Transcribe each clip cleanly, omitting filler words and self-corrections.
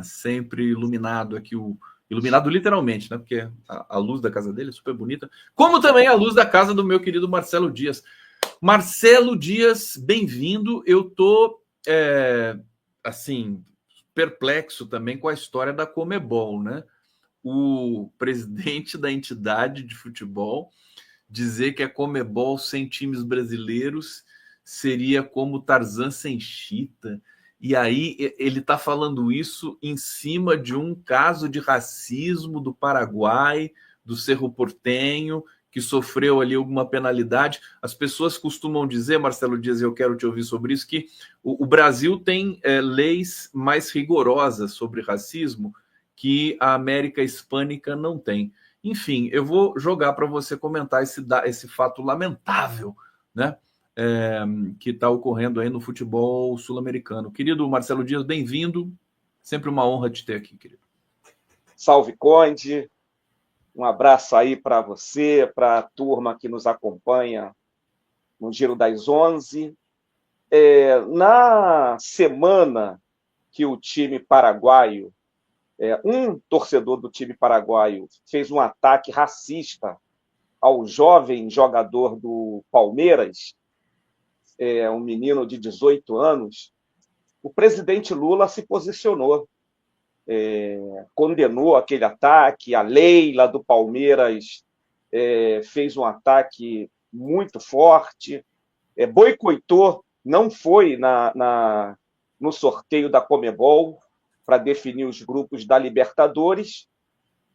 sempre iluminado aqui, iluminado literalmente, né? Porque a luz da casa dele é super bonita, como também a luz da casa do meu querido Marcelo Dias. Marcelo Dias, bem-vindo. Eu tô assim, perplexo também com a história da Conmebol, né? O presidente da entidade de futebol dizer que a Conmebol sem times brasileiros seria como Tarzan sem Chita. E aí ele está falando isso em cima de um caso de racismo do Paraguai, do Cerro Porteño, que sofreu ali alguma penalidade. As pessoas costumam dizer, Marcelo Dias, e eu quero te ouvir sobre isso, que o Brasil tem leis mais rigorosas sobre racismo que a América Hispânica não tem. Enfim, eu vou jogar para você comentar esse fato lamentável, né? Que está ocorrendo aí no futebol sul-americano. Querido Marcelo Dias, bem-vindo. Sempre uma honra te ter aqui, querido. Salve, Conde. Um abraço aí para você, para a turma que nos acompanha no Giro das 11. Na semana que o time paraguaio, um torcedor do time paraguaio fez um ataque racista ao jovem jogador do Palmeiras, um menino de 18 anos, o presidente Lula se posicionou, condenou aquele ataque. A Leila do Palmeiras fez um ataque muito forte, boicotou, não foi no sorteio da Conmebol para definir os grupos da Libertadores,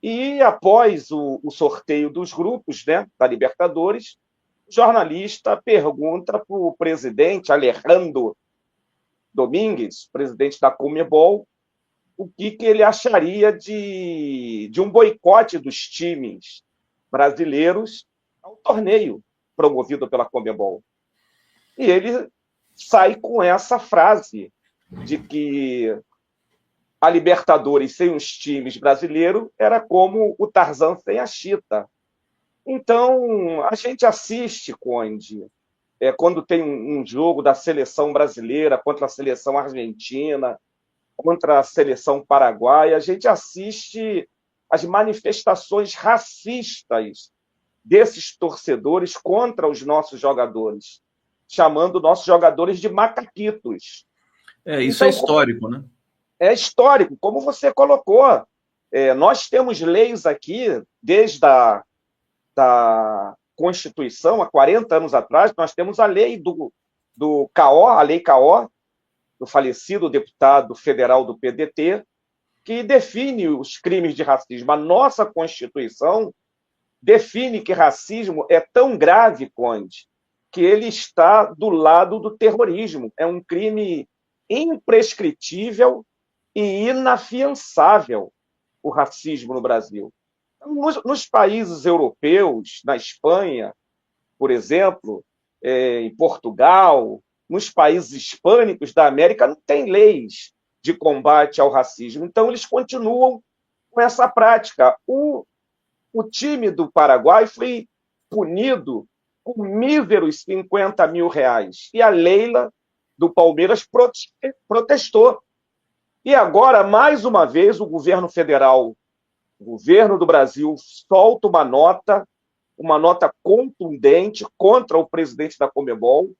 e após o sorteio dos grupos, né, da Libertadores, o jornalista pergunta para o presidente Alejandro Domingues, presidente da Conmebol, o que ele acharia de um boicote dos times brasileiros ao torneio promovido pela Conmebol. E ele sai com essa frase de que a Libertadores sem os times brasileiros era como o Tarzan sem a Chita. Então, a gente assiste, Conde, quando tem um jogo da seleção brasileira contra a seleção argentina, contra a seleção paraguaia, a gente assiste as manifestações racistas desses torcedores contra os nossos jogadores, chamando nossos jogadores de macaquitos. Isso então, é histórico, né? É histórico, como você colocou. Nós temos leis aqui, desde da Constituição, há 40 anos atrás, nós temos a lei do CAO, a Lei CAO, do falecido deputado federal do PDT, que define os crimes de racismo. A nossa Constituição define que racismo é tão grave, Conde, que ele está do lado do terrorismo. É um crime imprescritível e inafiançável, o racismo no Brasil. Nos países europeus, na Espanha, por exemplo, em Portugal, nos países hispânicos da América, não tem leis de combate ao racismo. Então, eles continuam com essa prática. O time do Paraguai foi punido com míseros R$50 mil. E a Leila do Palmeiras protestou. E agora, mais uma vez, o governo federal, o governo do Brasil, solta uma nota contundente contra o presidente da Conmebol.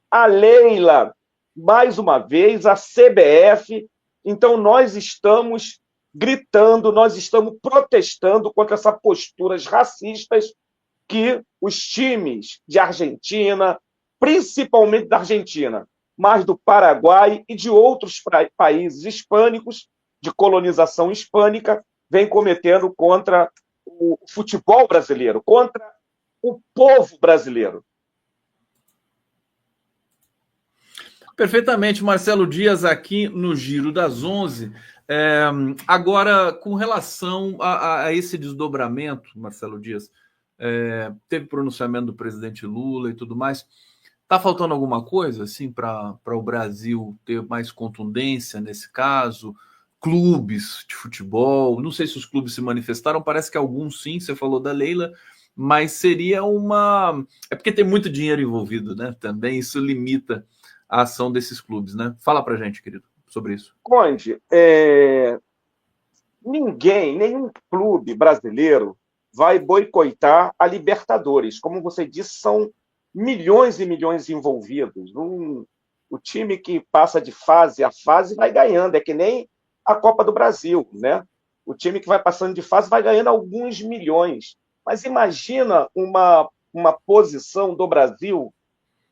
A Leila, mais uma vez, a CBF. Então, nós estamos gritando, nós estamos protestando contra essas posturas racistas que os times de Argentina, principalmente da Argentina, mas do Paraguai e de outros países hispânicos, de colonização hispânica, vem cometendo contra o futebol brasileiro, contra o povo brasileiro. Perfeitamente, Marcelo Dias aqui no Giro das 11. Agora, com relação a esse desdobramento, Marcelo Dias, teve pronunciamento do presidente Lula e tudo mais. Está faltando alguma coisa assim para o Brasil ter mais contundência nesse caso? Clubes de futebol, não sei se os clubes se manifestaram, parece que alguns sim, você falou da Leila, mas seria uma... É porque tem muito dinheiro envolvido, né? Também isso limita a ação desses clubes, né? Fala pra gente, querido. sobre isso. Conde, nenhum clube brasileiro vai boicotar a Libertadores. Como você disse, são milhões e milhões envolvidos. O time que passa de fase a fase vai ganhando, é que nem a Copa do Brasil, né? O time que vai passando de fase vai ganhando alguns milhões. Mas imagina uma posição do Brasil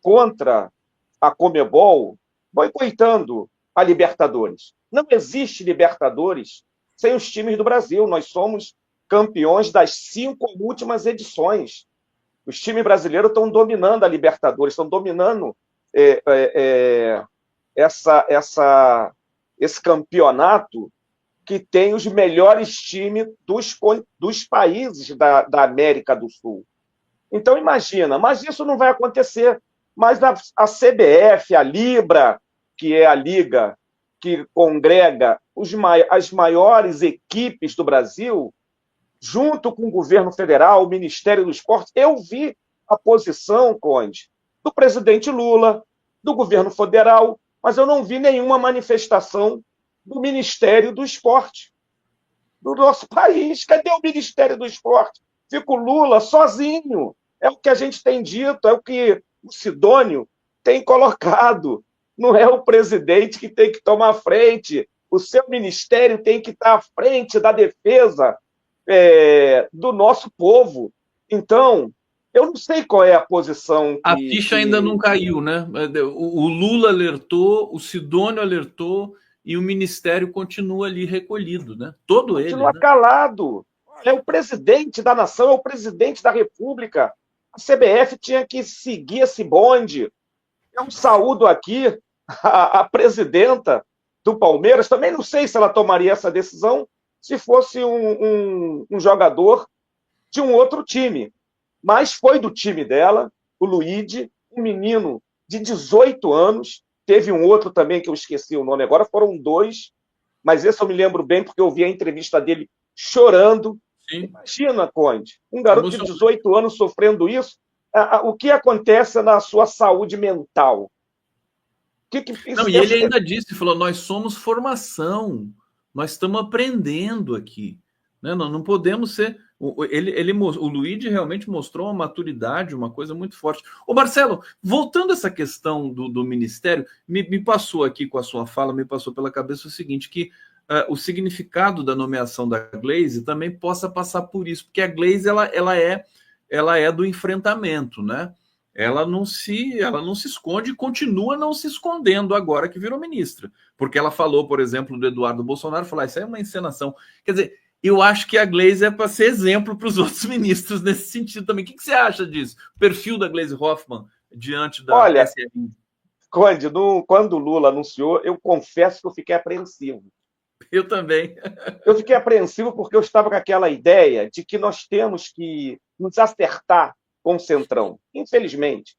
contra a Conmebol boicotando a Libertadores. Não existe Libertadores sem os times do Brasil. Nós somos campeões das 5 últimas edições. Os times brasileiros estão dominando a Libertadores, estão dominando esse campeonato que tem os melhores times dos países da América do Sul. Então, imagina, mas isso não vai acontecer. Mas a CBF, a Libra, que é a liga que congrega as maiores equipes do Brasil, junto com o governo federal, o Ministério do Esporte, eu vi a posição, Conde, do presidente Lula, do governo federal, mas eu não vi nenhuma manifestação do Ministério do Esporte do nosso país. Cadê o Ministério do Esporte? Fica o Lula sozinho. É o que a gente tem dito, é o que o Sidônio tem colocado. Não é o presidente que tem que tomar frente. O seu ministério tem que estar à frente da defesa do nosso povo. Então, eu não sei qual é a posição. A ficha ainda não caiu, né? O Lula alertou, o Sidônio alertou e o ministério continua ali recolhido, né? Todo ele. Continua calado. É o presidente da nação, é o presidente da República. A CBF tinha que seguir esse bonde. Eu saúdo aqui a presidenta do Palmeiras. Também não sei se ela tomaria essa decisão se fosse um jogador de um outro time. Mas foi do time dela, o Luigi, um menino de 18 anos. Teve um outro também que eu esqueci o nome agora, foram 2. Mas esse eu me lembro bem porque eu vi a entrevista dele chorando. Sim. Imagina, Conde, um garoto de 18 anos sofrendo isso. O que acontece na sua saúde mental? Não, e ele ainda disse, falou, nós somos formação, nós estamos aprendendo aqui. Né? Nós não podemos ser... o Luigi realmente mostrou uma maturidade, uma coisa muito forte. Ô Marcelo, voltando a essa questão do Ministério, me passou aqui com a sua fala, me passou pela cabeça o seguinte, que o significado da nomeação da Glaze também possa passar por isso, porque a Glaze ela é do enfrentamento, né? Ela não se esconde e continua não se escondendo agora que virou ministra, porque ela falou, por exemplo, do Eduardo Bolsonaro, falou, isso aí é uma encenação. Quer dizer, eu acho que a Glaze é para ser exemplo para os outros ministros nesse sentido também. O que você acha disso? O perfil da Glaze Hoffmann diante da... Olha, Conde, quando o Lula anunciou, eu confesso que eu fiquei apreensivo. Eu também. Eu fiquei apreensivo porque eu estava com aquela ideia de que nós temos que nos acertar com o Centrão. Infelizmente,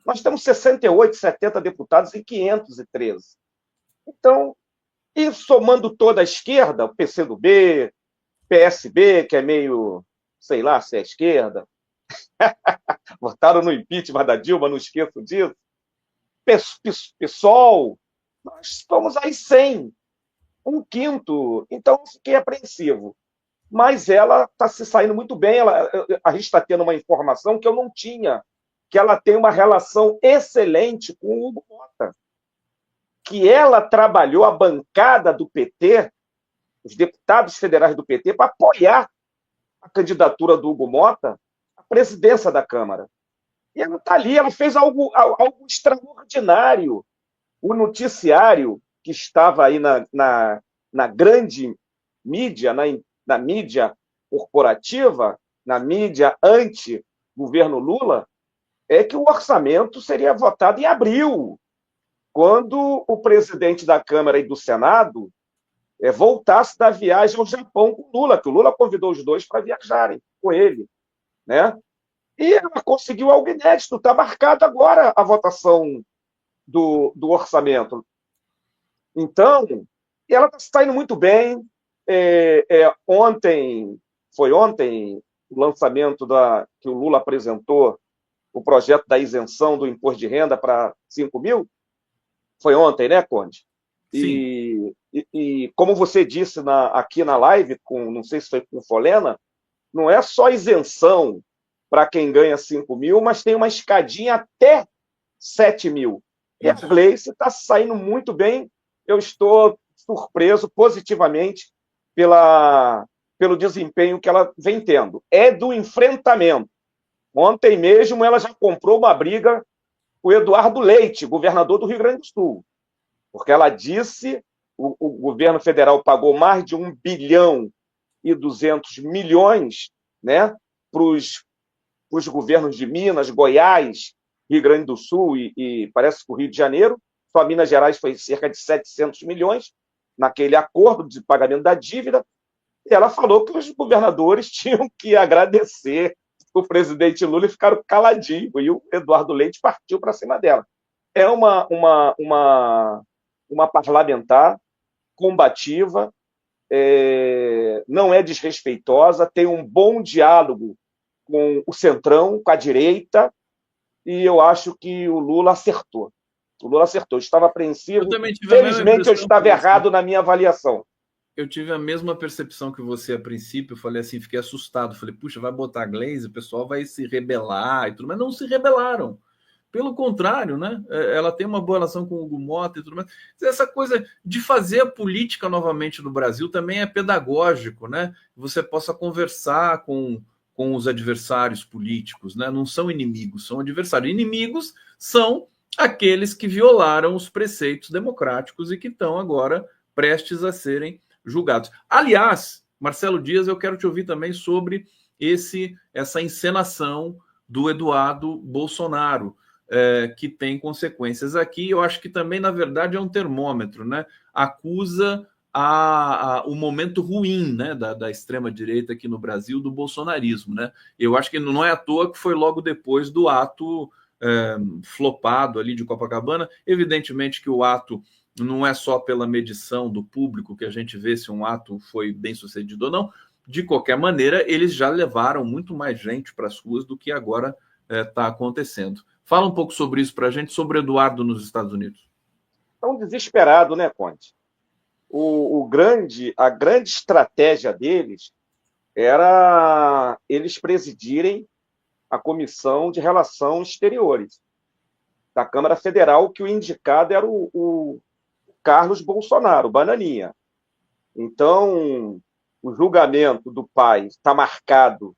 nós temos 68, 70 deputados e 513. Então, e somando toda a esquerda, o PCdoB, PSB, que é meio, sei lá, se é esquerda, votaram no impeachment da Dilma, não esqueço disso, PSOL, nós estamos aí 100, 1/5. Então, eu fiquei apreensivo. Mas ela está se saindo muito bem. A gente está tendo uma informação que eu não tinha, que ela tem uma relação excelente com o Hugo Mota, que ela trabalhou a bancada do PT, os deputados federais do PT, para apoiar a candidatura do Hugo Mota à presidência da Câmara. E ela está ali, ela fez algo extraordinário. O noticiário que estava aí na grande mídia, na mídia corporativa, na mídia anti-governo Lula, é que o orçamento seria votado em abril, quando o presidente da Câmara e do Senado voltasse da viagem ao Japão com o Lula, que o Lula convidou os dois para viajarem com ele. Né? E ela conseguiu algo inédito. Está marcada agora a votação do orçamento. Então, ela está saindo muito bem. Ontem o lançamento que o Lula apresentou, o projeto da isenção do imposto de renda para 5 mil. Foi ontem, né, Conde? Sim, E como você disse aqui na live, não sei se foi com o Folena, não é só isenção para quem ganha 5 mil, mas tem uma escadinha até 7 mil. E a isso. Gleice está saindo muito bem. Eu estou surpreso positivamente pelo desempenho que ela vem tendo. É do enfrentamento. Ontem mesmo ela já comprou uma briga com o Eduardo Leite, governador do Rio Grande do Sul, porque ela disse o governo federal pagou mais de 1,2 bilhão, né, para os governos de Minas, Goiás, Rio Grande do Sul e parece que o Rio de Janeiro. Só Minas Gerais foi cerca de 700 milhões naquele acordo de pagamento da dívida. E ela falou que os governadores tinham que agradecer o presidente Lula e ficaram caladinhos. E o Eduardo Leite partiu para cima dela. É uma parlamentar combativa, não é desrespeitosa, tem um bom diálogo com o centrão, com a direita, e eu acho que o Lula acertou. O Lula acertou. Estava Eu apreensivo. também tive a mesma Felizmente, eu impressão que estava você. errado na minha avaliação. Eu tive a mesma percepção que você a princípio. Eu falei assim, fiquei assustado. Falei, puxa, vai botar a Glaze, o pessoal vai se rebelar e tudo, mas não se rebelaram. Pelo contrário, né? Ela tem uma boa relação com o Hugo Mota e tudo mais. Essa coisa de fazer a política novamente no Brasil também é pedagógico, né? Você possa conversar com os adversários políticos, né? Não são inimigos, são adversários. Inimigos são aqueles que violaram os preceitos democráticos e que estão agora prestes a serem julgados. Aliás, Marcelo Dias, eu quero te ouvir também sobre essa encenação do Eduardo Bolsonaro, que tem consequências aqui. Eu acho que também, na verdade, é um termômetro, né? Acusa o momento ruim, né, da extrema-direita aqui no Brasil, do bolsonarismo, né? Eu acho que não é à toa que foi logo depois do ato flopado ali de Copacabana. Evidentemente que o ato não é só pela medição do público que a gente vê se um ato foi bem sucedido ou não. De qualquer maneira, eles já levaram muito mais gente para as ruas do que agora está acontecendo. Fala um pouco sobre isso para a gente, sobre Eduardo nos Estados Unidos. Estão desesperados, né, Conte? A grande estratégia deles era eles presidirem a Comissão de Relações Exteriores da Câmara Federal, que o indicado era o Carlos Bolsonaro, Bananinha. Então, o julgamento do pai está marcado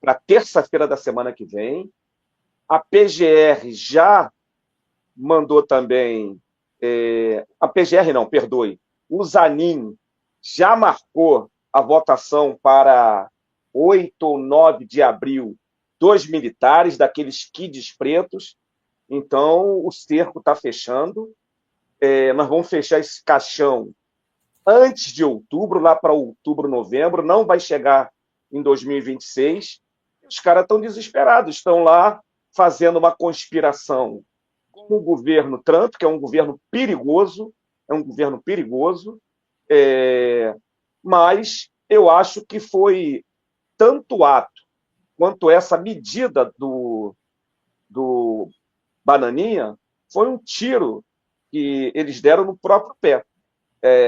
para terça-feira da semana que vem. A PGR já mandou também. A PGR não, perdoe. O Zanin já marcou a votação para 8 ou 9 de abril dos militares, daqueles kids pretos. Então, o cerco está fechando. Nós vamos fechar esse caixão antes de outubro, lá para outubro, novembro. Não vai chegar em 2026. Os caras estão desesperados, estão lá fazendo uma conspiração com o governo Trump, que é um governo perigoso, mas eu acho que foi tanto o ato quanto essa medida do Bananinha foi um tiro que eles deram no próprio pé.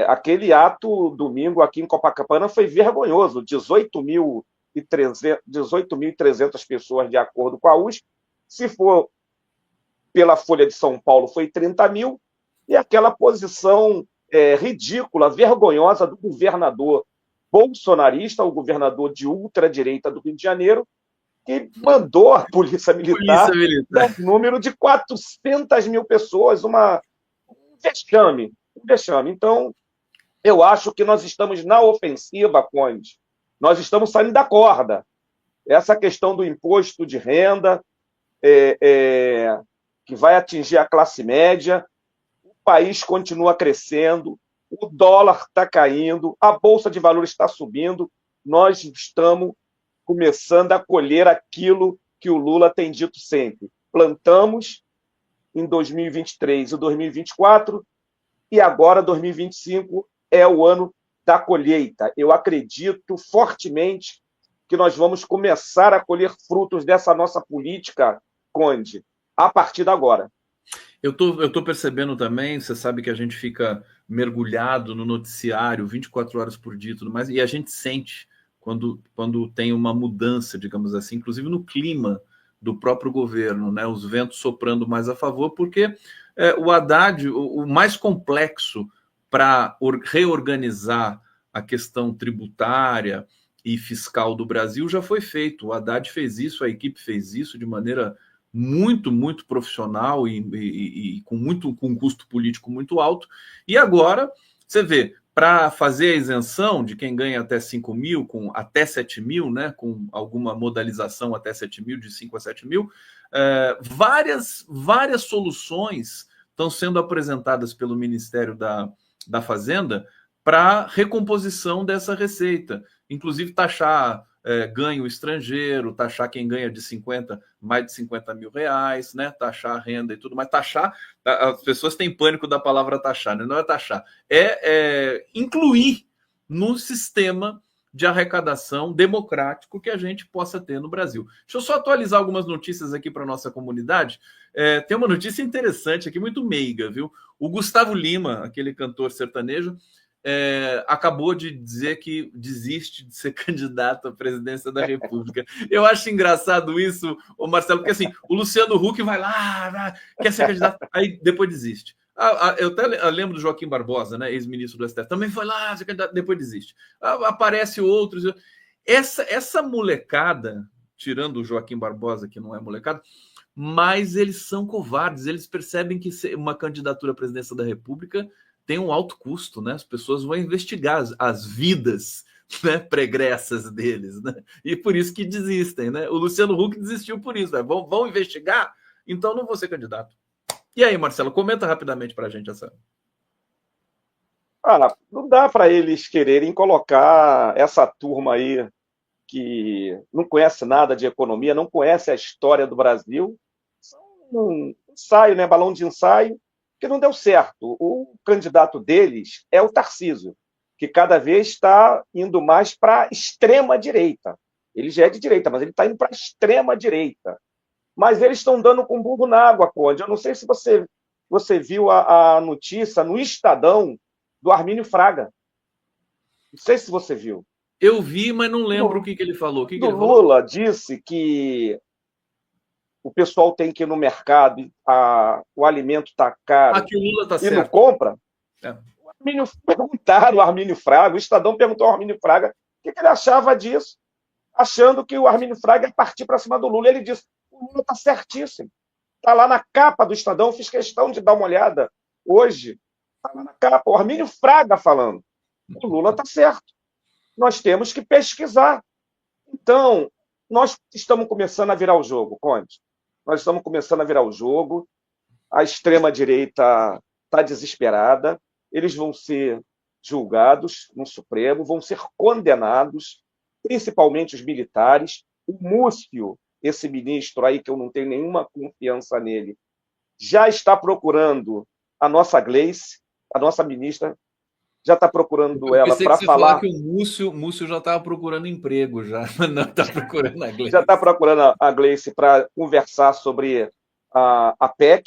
Aquele ato domingo aqui em Copacabana foi vergonhoso, 18.300 pessoas, de acordo com a USP. Se for pela Folha de São Paulo, foi 30 mil, e aquela posição ridícula, vergonhosa do governador bolsonarista, o governador de ultradireita do Rio de Janeiro, que mandou a Polícia Polícia Militar Militar. um número de 400 mil pessoas, um vexame. Então, eu acho que nós estamos na ofensiva, Conde. Nós estamos saindo da corda. Essa questão do imposto de renda, que vai atingir a classe média, o país continua crescendo, o dólar está caindo, a Bolsa de Valores está subindo, nós estamos começando a colher aquilo que o Lula tem dito sempre. Plantamos em 2023 e 2024, e agora 2025 é o ano da colheita. Eu acredito fortemente que nós vamos começar a colher frutos dessa nossa política, Conde, a partir de agora. Eu tô percebendo também, você sabe que a gente fica mergulhado no noticiário 24 horas por dia e tudo mais, e a gente sente quando tem uma mudança, digamos assim, inclusive no clima do próprio governo, né? Os ventos soprando mais a favor, porque o Haddad, o mais complexo para reorganizar a questão tributária e fiscal do Brasil já foi feito. O Haddad fez isso, a equipe fez isso de maneira muito profissional e com um custo político muito alto. E agora, você vê, para fazer a isenção de quem ganha até 5 mil, com até 7 mil, né, com alguma modalização até 7 mil, de 5 a 7 mil, várias soluções estão sendo apresentadas pelo Ministério da Fazenda para recomposição dessa receita, inclusive taxar ganho estrangeiro, taxar quem ganha de 50, mais de 50 mil reais, né? Taxar a renda e tudo mais. Taxar, as pessoas têm pânico da palavra taxar, né? Não é taxar, é incluir no sistema de arrecadação democrático que a gente possa ter no Brasil. Deixa eu só atualizar algumas notícias aqui para a nossa comunidade. Tem uma notícia interessante aqui, muito meiga, viu? O Gustavo Lima, aquele cantor sertanejo, acabou de dizer que desiste de ser candidato à presidência da República. Eu acho engraçado isso, ô Marcelo, porque assim, o Luciano Huck vai lá, quer ser candidato, aí depois desiste. Eu até lembro do Joaquim Barbosa, né, ex-ministro do STF, também foi lá, ser candidato, depois desiste. Aparece outros. Essa molecada, tirando o Joaquim Barbosa, que não é molecada, mas eles são covardes, eles percebem que uma candidatura à presidência da República tem um alto custo, né? As pessoas vão investigar as vidas, né, pregressas deles, né? E por isso que desistem, né? O Luciano Huck desistiu por isso, né? Vão investigar? Então não vou ser candidato. E aí, Marcelo, comenta rapidamente para a gente essa. Não dá para eles quererem colocar essa turma aí que não conhece nada de economia, não conhece a história do Brasil. Um ensaio, né? Balão de ensaio, que não deu certo. O candidato deles é o Tarcísio, que cada vez está indo mais para a extrema-direita. Ele já é de direita, mas ele está indo para a extrema-direita. Mas eles estão dando com burro na água, Conde. Eu não sei se você viu a notícia no Estadão do Armínio Fraga. Não sei se você viu. Eu vi, mas não lembro o que ele falou. O que ele falou? Lula disse que o pessoal tem que ir no mercado, o alimento está caro, que o Lula tá e certo. não compra. Perguntaram o Armínio Fraga, o Estadão perguntou ao Armínio Fraga o que ele achava disso, achando que o Armínio Fraga ia partir para cima do Lula. Ele disse: o Lula está certíssimo. Está lá na capa do Estadão, fiz questão de dar uma olhada hoje. Está lá na capa, o Armínio Fraga falando. O Lula está certo. Nós temos que pesquisar. Então, nós estamos começando a virar o jogo, Conde. Nós estamos começando a virar o jogo. A extrema-direita está desesperada. Eles vão ser julgados no Supremo, vão ser condenados, principalmente os militares. O Múcio, esse ministro aí, que eu não tenho nenhuma confiança nele, já está procurando a nossa Gleice, a nossa ministra, já está procurando ela para falar. Que o Múcio já estava procurando emprego, já não está procurando a Gleice. Já está procurando a Gleice para conversar sobre a PEC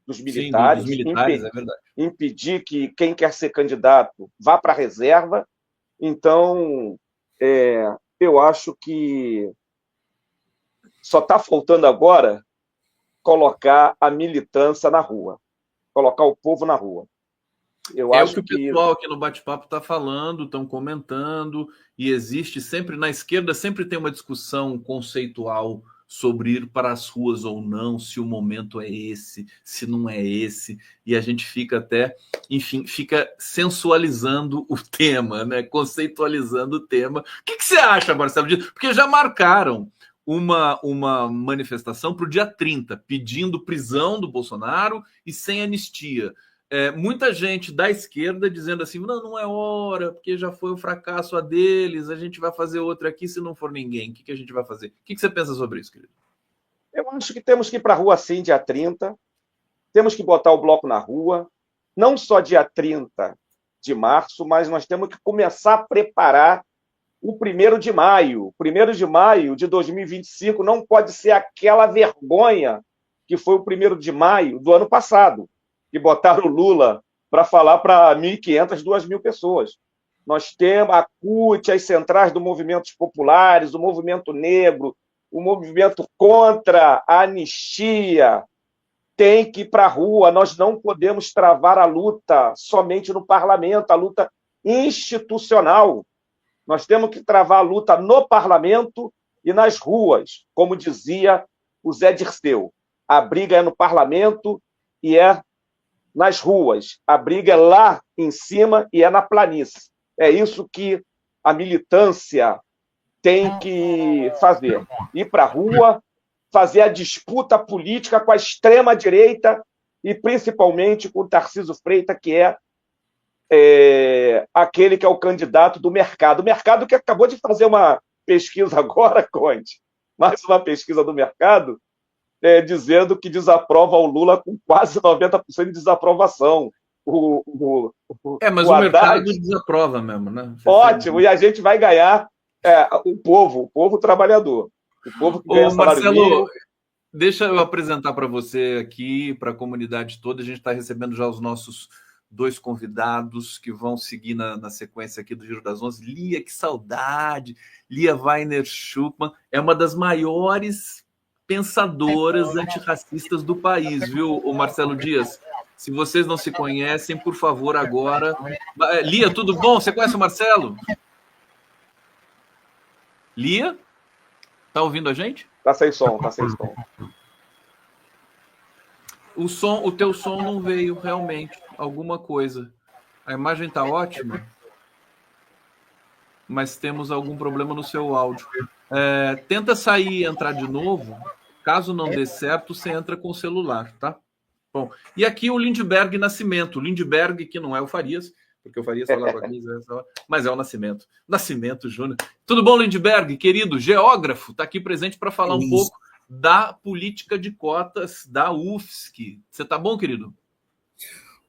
dos militares. Sim, dos militares, é verdade. Impedir que quem quer ser candidato vá para a reserva. Então, eu acho que só está faltando agora colocar a militância na rua, colocar o povo na rua. Eu acho o que o pessoal aqui no bate-papo está falando, estão comentando, e existe sempre, na esquerda, sempre tem uma discussão conceitual sobre ir para as ruas ou não, se o momento é esse, se não é esse, e a gente fica até, enfim, fica sensualizando o tema, né? Conceitualizando o tema. O que você acha, Marcelo? Porque já marcaram uma manifestação para o dia 30, pedindo prisão do Bolsonaro e sem anistia. Muita gente da esquerda dizendo assim, não é hora, porque já foi um fracasso a deles, a gente vai fazer outra aqui se não for ninguém. O que a gente vai fazer? O que você pensa sobre isso, querido? Eu acho que temos que ir para a rua sim, dia 30. Temos que botar o bloco na rua. Não só dia 30 de março, mas nós temos que começar a preparar o 1º de maio. 1º de maio de 2025 não pode ser aquela vergonha que foi o 1º de maio do ano passado, que botaram o Lula para falar para 1.500, 2.000 pessoas. Nós temos a CUT, as centrais dos movimentos populares, o movimento negro, o movimento contra a anistia, tem que ir para a rua. Nós não podemos travar a luta somente no parlamento, a luta institucional. Nós temos que travar a luta no parlamento e nas ruas, como dizia o Zé Dirceu. A briga é no parlamento e é nas ruas. A briga é lá em cima e é na planície. É isso que a militância tem que fazer. Ir para a rua, fazer a disputa política com a extrema-direita e, principalmente, com o Tarcísio Freitas, que é aquele que é o candidato do mercado. O mercado que acabou de fazer uma pesquisa agora, Conde, mais uma pesquisa do mercado, dizendo que desaprova o Lula com quase 90% de desaprovação. Mas o mercado desaprova mesmo, né? Ótimo, e a gente vai ganhar o povo trabalhador. O povo que ganha salário mínimo. Deixa eu apresentar para você aqui, para a comunidade toda. A gente está recebendo já os nossos 2 convidados que vão seguir na sequência aqui do Giro das 11. Lia, que saudade! Lia Weiner Schuckmann é uma das maiores pensadoras antirracistas do país, viu, o Marcelo Dias? Se vocês não se conhecem, por favor, agora... Lia, tudo bom? Você conhece o Marcelo? Lia? Tá ouvindo a gente? Tá sem som, tá sem som. O teu som não veio, realmente. Alguma coisa. A imagem tá ótima, mas temos algum problema no seu áudio. Tenta sair e entrar de novo. Caso não dê certo, você entra com o celular, tá? Bom, e aqui o Lindbergh Nascimento. O Lindbergh, que não é o Farias, porque o Farias falava aqui, mas é o Nascimento. Nascimento Júnior. Tudo bom, Lindbergh, querido? Geógrafo, está aqui presente para falar um pouco da política de cotas da UFSC. Você tá bom, querido?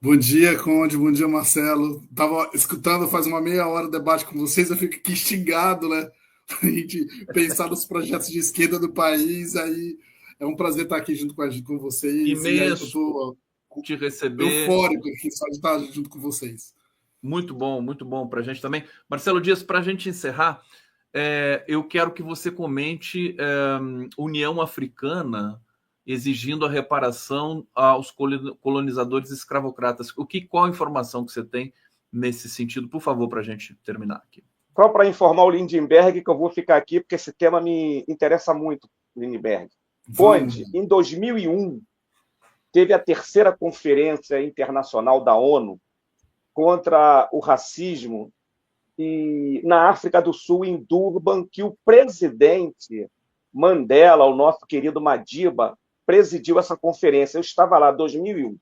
Bom dia, Conde. Bom dia, Marcelo. Estava escutando faz uma meia hora o debate com vocês, eu fico aqui xingado, né? Para a gente pensar nos projetos de esquerda do país. Aí é um prazer estar aqui junto com vocês. Imenso te receber. Eufórico aqui só de estar junto com vocês. Muito bom para a gente também. Marcelo Dias, para a gente encerrar, eu quero que você comente União Africana exigindo a reparação aos colonizadores escravocratas. Qual a informação que você tem nesse sentido? Por favor, para a gente terminar aqui. Só para informar o Lindbergh, que eu vou ficar aqui, porque esse tema me interessa muito, Lindbergh. Conde, em 2001, teve a 3ª Conferência Internacional da ONU contra o racismo na África do Sul, em Durban, que o presidente Mandela, o nosso querido Madiba, presidiu essa conferência. Eu estava lá em 2001.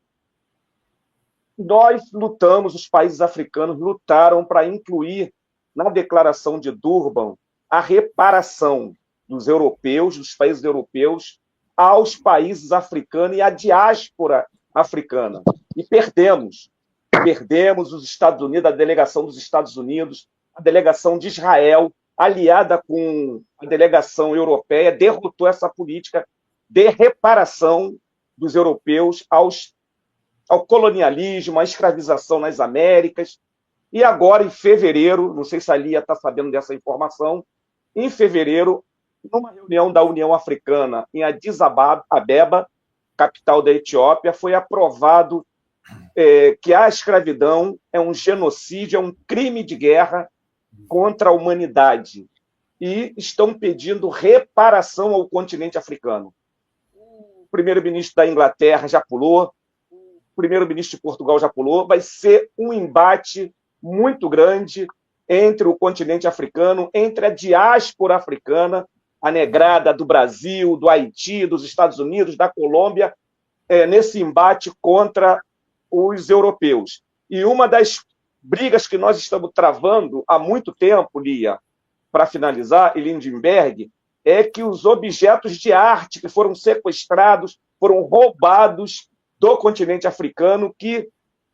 Nós lutamos, os países africanos lutaram para incluir na Declaração de Durban a reparação dos europeus, dos países europeus, aos países africanos e à diáspora africana. E perdemos. Perdemos os Estados Unidos, a delegação dos Estados Unidos, a delegação de Israel, aliada com a delegação europeia, derrotou essa política de reparação dos europeus ao colonialismo, à escravização nas Américas. E agora, em fevereiro, não sei se a Lia está sabendo dessa informação, em fevereiro, numa reunião da União Africana em Addis Abeba, capital da Etiópia, foi aprovado que a escravidão é um genocídio, é um crime de guerra contra a humanidade. E estão pedindo reparação ao continente africano. O primeiro-ministro da Inglaterra já pulou, o primeiro-ministro de Portugal já pulou. Vai ser um embate muito grande entre o continente africano, entre a diáspora africana, a negrada do Brasil, do Haiti, dos Estados Unidos, da Colômbia, nesse embate contra os europeus. E uma das brigas que nós estamos travando há muito tempo, Lia, para finalizar, e Lindbergh, é que os objetos de arte que foram sequestrados, foram roubados do continente africano, que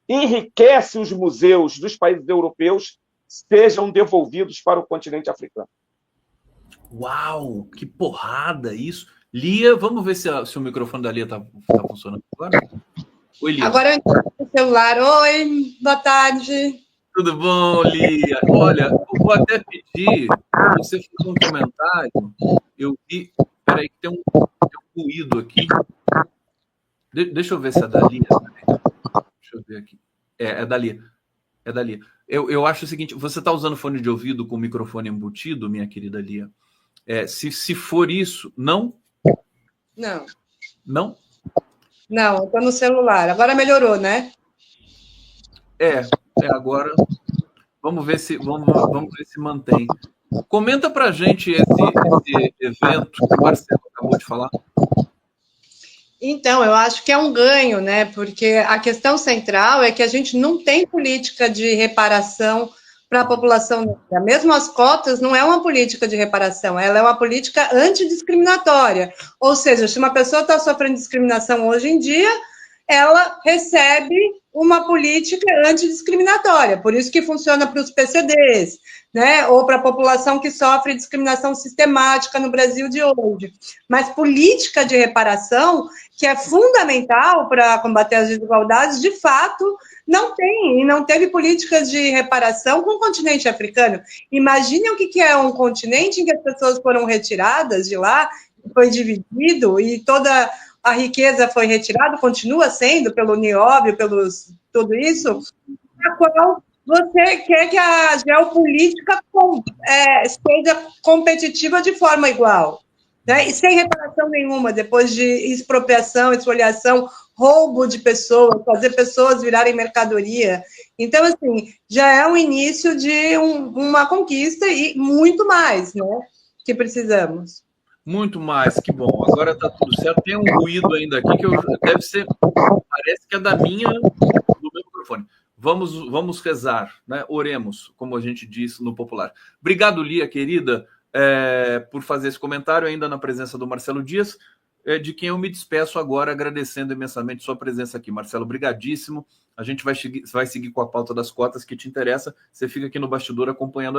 enriquece os museus dos países europeus, sejam devolvidos para o continente africano. Uau, que porrada isso! Lia, vamos ver se o microfone da Lia está funcionando agora. Oi, Lia. Agora eu entro no celular. Oi, boa tarde. Tudo bom, Lia? Olha, eu vou até pedir para você fazer um comentário. Eu vi. Peraí, que tem um ruído aqui. Deixa eu ver se é da Lia. Deixa eu ver aqui. É da Lia. É da Lia. Eu acho o seguinte: você está usando fone de ouvido com microfone embutido, minha querida Lia? Se for isso, não? Não. Não? Não, eu estou no celular. Agora melhorou, né? Agora. Vamos ver se mantém. Comenta para a gente esse evento que o Marcelo acabou de falar. Então, eu acho que é um ganho, né? Porque a questão central é que a gente não tem política de reparação para a população negra. Mesmo as cotas não é uma política de reparação, ela é uma política antidiscriminatória. Ou seja, se uma pessoa está sofrendo discriminação hoje em dia, ela recebe uma política antidiscriminatória. Por isso que funciona para os PCDs, né? Ou para a população que sofre discriminação sistemática no Brasil de hoje. Mas política de reparação, que é fundamental para combater as desigualdades, de fato, não tem, e não teve políticas de reparação com o continente africano. Imaginem o que é um continente em que as pessoas foram retiradas de lá, foi dividido, e toda a riqueza foi retirada, continua sendo pelo nióbio, tudo isso, a qual você quer que a geopolítica seja competitiva de forma igual. Né? E sem reparação nenhuma, depois de expropriação, expoliação, roubo de pessoas, fazer pessoas virarem mercadoria. Então, assim, já é um início de uma conquista e muito mais, né, que precisamos. Muito mais, que bom. Agora está tudo certo. Tem um ruído ainda aqui que deve ser, parece que é do meu microfone. Vamos rezar, né? Oremos, como a gente diz no popular. Obrigado, Lia, querida, por fazer esse comentário, ainda na presença do Marcelo Dias, de quem eu me despeço agora, agradecendo imensamente sua presença aqui. Marcelo, brigadíssimo. A gente vai seguir com a pauta das cotas que te interessa. Você fica aqui no bastidor acompanhando a gente.